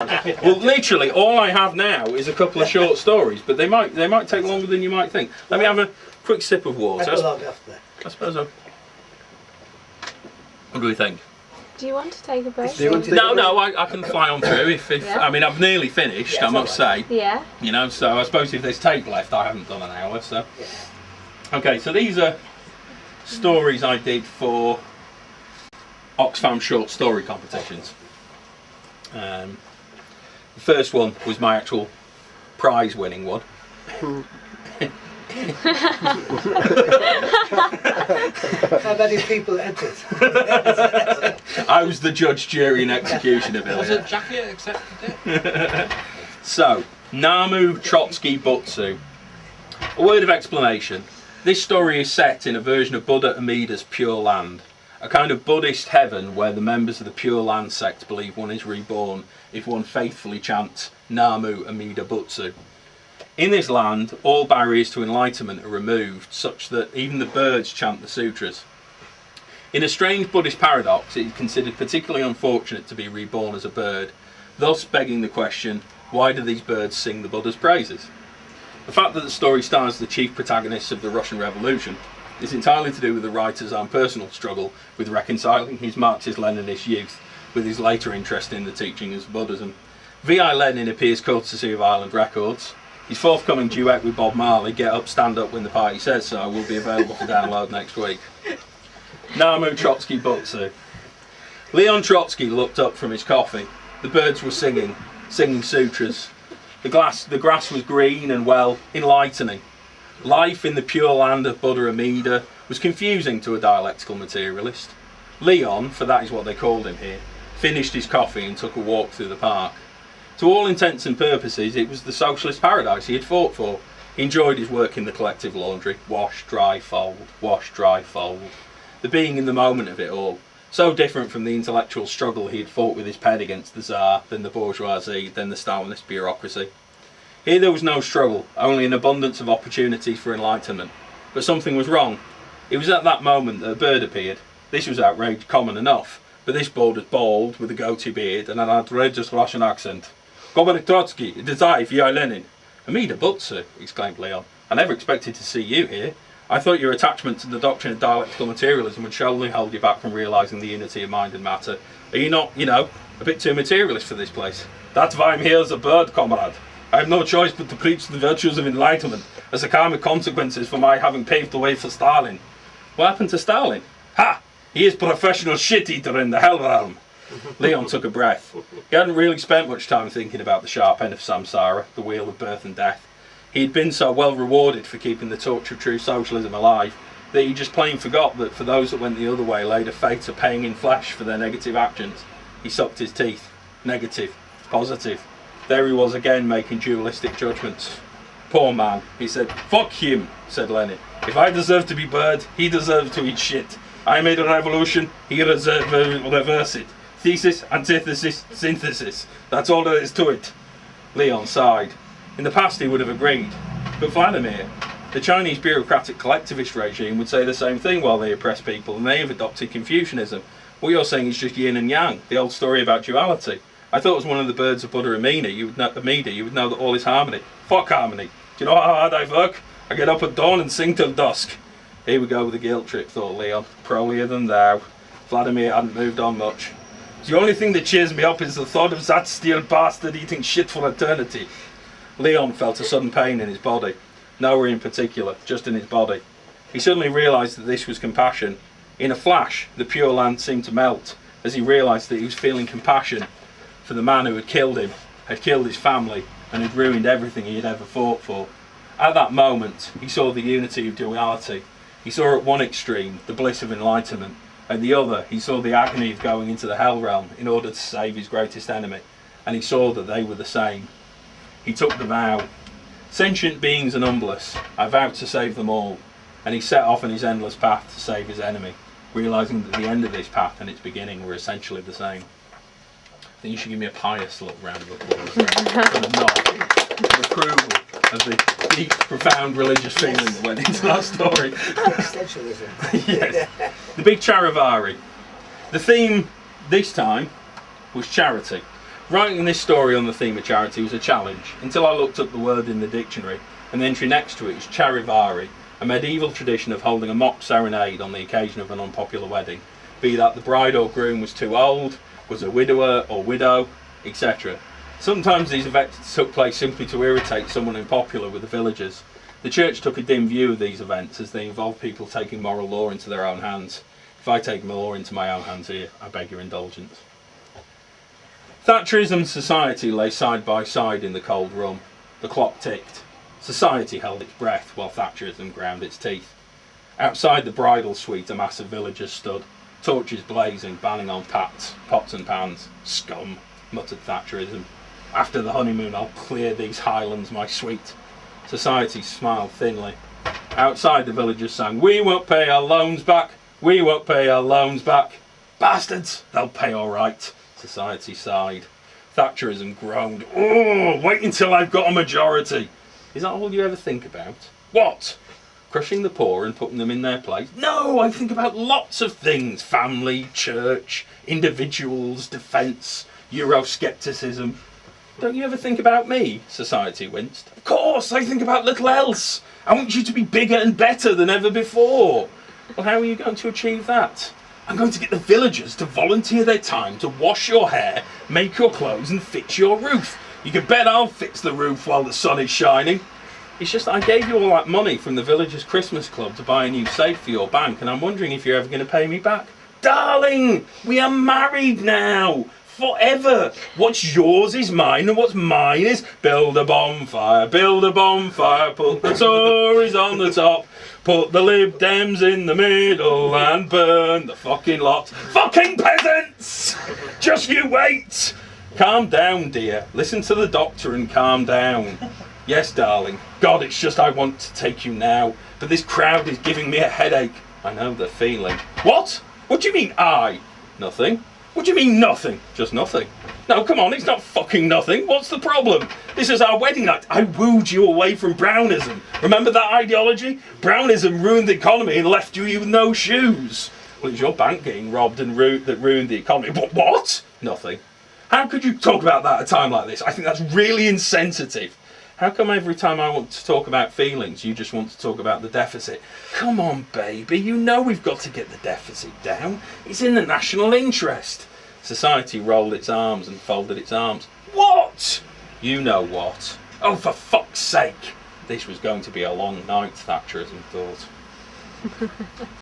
Well, literally, all I have now is a couple of short stories, but they might take longer than you might think. Let me have a quick sip of water. I suppose so. What do we think? Do you want to take a break? No, I can fly on through. If yeah. I mean, I've nearly finished, I must say. Yeah. You know, so I suppose if there's tape left, I haven't done an hour, so. Okay, so these are stories I did for Oxfam short story competitions. The first one was my actual prize winning one. How many people entered? I was the judge, jury and executioner. Was it Jackie accepted it? So, Namu Trotsky Butsu. A word of explanation. This story is set in a version of Buddha Amida's Pure Land, a kind of Buddhist heaven where the members of the Pure Land sect believe one is reborn if one faithfully chants Namu Amida Butsu. In this land, all barriers to enlightenment are removed, such that even the birds chant the sutras. In a strange Buddhist paradox, it is considered particularly unfortunate to be reborn as a bird, thus begging the question, why do these birds sing the Buddha's praises? The fact that the story stars the chief protagonists of the Russian Revolution is entirely to do with the writer's own personal struggle with reconciling his Marxist-Leninist youth with his later interest in the teachings of Buddhism. V.I. Lenin appears courtesy of Island Records. His forthcoming duet with Bob Marley, Get Up, Stand Up When the Party Says So, will be available for download next week. Namu Trotsky Butsu. Leon Trotsky looked up from his coffee. The birds were singing sutras. The grass was green and, well, enlightening. Life in the Pure Land of Buddha Amida was confusing to a dialectical materialist. Leon, for that is what they called him here, finished his coffee and took a walk through the park. To all intents and purposes, it was the socialist paradise he had fought for. He enjoyed his work in the collective laundry. Wash, dry, fold. Wash, dry, fold. The being in the moment of it all. So different from the intellectual struggle he had fought with his pen against the Tsar, then the bourgeoisie, then the Stalinist bureaucracy. Here there was no struggle, only an abundance of opportunities for enlightenment. But something was wrong. It was at that moment that a bird appeared. This was outrage common enough, but this bird was bald, with a goatee beard and an outrageous Russian accent. Comrade Trotsky, it is I, V.I. Lenin. Amida Butsu, exclaimed Leon. I never expected to see you here. I thought your attachment to the doctrine of dialectical materialism would surely hold you back from realising the unity of mind and matter. Are you not, a bit too materialist for this place? That's why I'm here as a bird, comrade. I have no choice but to preach the virtues of enlightenment as the karmic consequences for my having paved the way for Stalin. What happened to Stalin? Ha! He is professional shit-eater in the hell realm. Leon took a breath. He hadn't really spent much time thinking about the sharp end of samsara, the wheel of birth and death. He had been so well rewarded for keeping the torch of true socialism alive that he just plain forgot that for those that went the other way laid a fate of paying in flesh for their negative actions. He sucked his teeth. Negative. Positive. There he was again making dualistic judgments. Poor man, he said. Fuck him, said Lenin. If I deserve to be bird, he deserves to eat shit. I made a revolution, he will reverse it. Thesis, antithesis, synthesis. That's all there is to it. Leon sighed. In the past he would have agreed. But Vladimir, the Chinese bureaucratic collectivist regime would say the same thing while they oppress people, and they have adopted Confucianism. What you're saying is just yin and yang, the old story about duality. I thought it was one of the birds of Buddha Amida, you would know that all is harmony. Fuck harmony. Do you know how hard I work? I get up at dawn and sing till dusk. Here we go with the guilt trip, thought Leon. Prolier than thou. Vladimir hadn't moved on much. The only thing that cheers me up is the thought of that steel bastard eating shit for eternity. Leon felt a sudden pain in his body. Nowhere in particular, just in his body. He suddenly realised that this was compassion. In a flash, the Pure Land seemed to melt, as he realised that he was feeling compassion for the man who had killed him, had killed his family, and had ruined everything he had ever fought for. At that moment, he saw the unity of duality. He saw at one extreme the bliss of enlightenment. At the other, he saw the agony of going into the hell realm in order to save his greatest enemy. And he saw that they were the same. He took the vow. Sentient beings are numberless. I vowed to save them all. And he set off on his endless path to save his enemy, realising that the end of this path and its beginning were essentially the same. I think you should give me a pious little round of applause. Sort of nod of approval of the deep, profound religious feeling that went into that story. Yes. The big Charivari. The theme this time was charity. Writing this story on the theme of charity was a challenge, until I looked up the word in the dictionary, and the entry next to it is charivari, a medieval tradition of holding a mock serenade on the occasion of an unpopular wedding, be that the bride or groom was too old, was a widower or widow, etc. Sometimes these events took place simply to irritate someone unpopular with the villagers. The church took a dim view of these events as they involved people taking moral law into their own hands. If I take law into my own hands here, I beg your indulgence. Thatcherism and society lay side by side in the cold room. The clock ticked. Society held its breath while Thatcherism ground its teeth. Outside the bridal suite a mass of villagers stood, torches blazing, banning on pots and pans. Scum, muttered Thatcherism. After the honeymoon I'll clear these highlands, my sweet. Society smiled thinly. Outside the villagers sang, we won't pay our loans back, we won't pay our loans back. Bastards, they'll pay all right. Society sighed. Thatcherism groaned. Oh, wait until I've got a majority. Is that all you ever think about? What? Crushing the poor and putting them in their place? No, I think about lots of things. Family, church, individuals, defence, Euroscepticism. Don't you ever think about me? Society winced. Of course, I think about little else. I want you to be bigger and better than ever before. Well, how are you going to achieve that? I'm going to get the villagers to volunteer their time to wash your hair, make your clothes and fix your roof. You can bet I'll fix the roof while the sun is shining. It's just that I gave you all that money from the villagers' Christmas club to buy a new safe for your bank, and I'm wondering if you're ever going to pay me back. Darling, we are married now. Forever. What's yours is mine, and what's mine is build a bonfire, put the Tories on the top, put the Lib Dems in the middle, and burn the fucking lot. Fucking peasants! Just you wait! Calm down, dear. Listen to the doctor and calm down. Yes, darling. God, it's just I want to take you now, but this crowd is giving me a headache. I know the feeling. What? What do you mean, I? Nothing. What do you mean nothing? Just nothing. No, come on, it's not fucking nothing. What's the problem? This is our wedding night. I wooed you away from Brownism. Remember that ideology? Brownism ruined the economy and left you with no shoes. Well, it was your bank getting robbed and that ruined the economy. But what? Nothing. How could you talk about that at a time like this? I think that's really insensitive. How come every time I want to talk about feelings, you just want to talk about the deficit? Come on, baby, you know we've got to get the deficit down. It's in the national interest. Society rolled its arms and folded its arms. What? You know what. Oh, for fuck's sake. This was going to be a long night, Thatcherism thought.